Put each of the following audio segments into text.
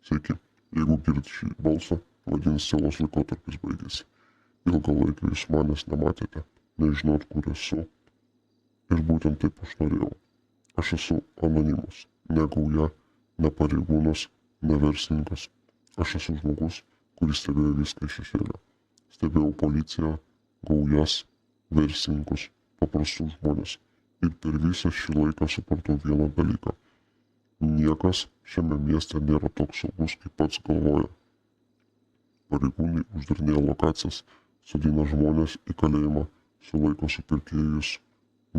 Sveiki, jeigu girdite šį balsą, vadinasi sielos laikotarpis baigėsi. Ilgą laiką jūs manęs nematėte, nežinot, kur esu. Ir būtent taip aš norėjau. Aš esu anonimas, ne gauja, ne pareigūnas, ne verslininkas. Aš esu žmogus, kuris stebėjo viską iš šešėlio. Stebėjau policiją, gaujas, verslininkus, paprastus žmonės. Ir per visą šį laiką supratau vieną dalyką. Niekas šiame mieste nėra toks saugus, kaip pats galvoja. Pareigūnai uždarinėja lokacijas, sodina žmonės į kalėjimą, sulaiko supirkėjus,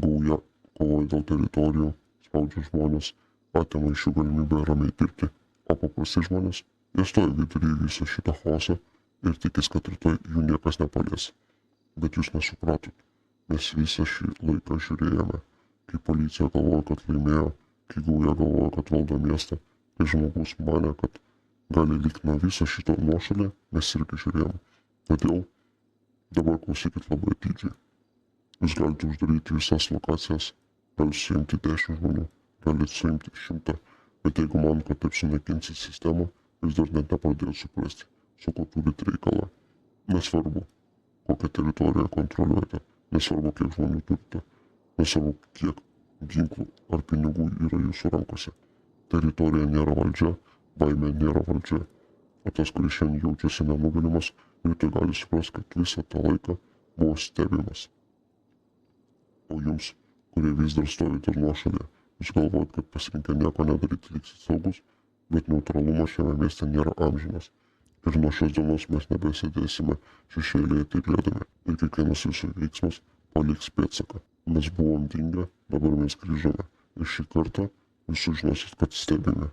gauja kovoja dėl teritorijų, spaudžia žmonės, atima iš jų galimybę ramiai dirbti, o paprasti žmonės, jie stoja vidury visą šitą chaosą ir tikis, kad rytoj jų niekas nepalies. Bet jūs nesupratot, mes visą šį laiką žiūrėjome, kai policija galvoja, kad laimėjo, kai gauja galvoja, kad valdo miestą, kai žmogus mane, kad gali likti nuo viso šito nuošalį, mes irgi žiūrėjom. Todėl dabar klausykit labai atidžiai. Jūs galite uždaryti visas lokacijas, galite suimti 10 žmonių, galite suimti 100, bet jeigu man, kad taip sunaikinsit sistemą, jūs dar net nepradėjot suprasti, su ko turit reikalą. Nesvarbu, kokią teritoriją kontroliuojate, nesvarbu, kiek žmonių turite, nesvarbu, kiek ginklų ar pinigų yra jūsų rankose. Teritorija nėra valdžia, baimė nėra valdžia. O tas, kuris šiandien jaučiasi nenugalimas, rytoj gali suprasti, kad visą tą laiką buvo stebimas. O jums, kurie vis dar stovite nuošalėje, jūs galvojat, kad pasirinkę nieko nedaryti liksit saugus, bet neutralumas šiame mieste nėra amžinas. Ir nuo šios dienos mes nebesėdėsime šešėlėje tylėdami. Ir kiekvienas jūsų veiksmas paliks pėdsaką. Mes buvom dingę, dabar mes grįžome. Ir šį kartą jūs sužinosit, kad stebime.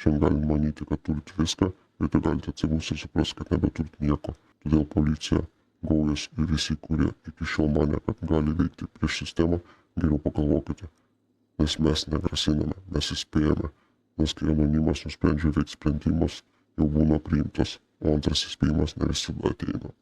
Šiandien galim manyti, kad turit viską, ir tai galite atsibusti ir suprasti, kad nebeturit nieko. Todėl policija, gaujas ir visi, kurie iki šiol manė, kad gali veikti prieš sistemą, geriau pagalvokite. Nes mes negrasiname, mes įspėjame. Nes kai anonimas nusprendžia veikti sprendimas, jau būna priimtas, o antras įspėjimas ne visada ateina.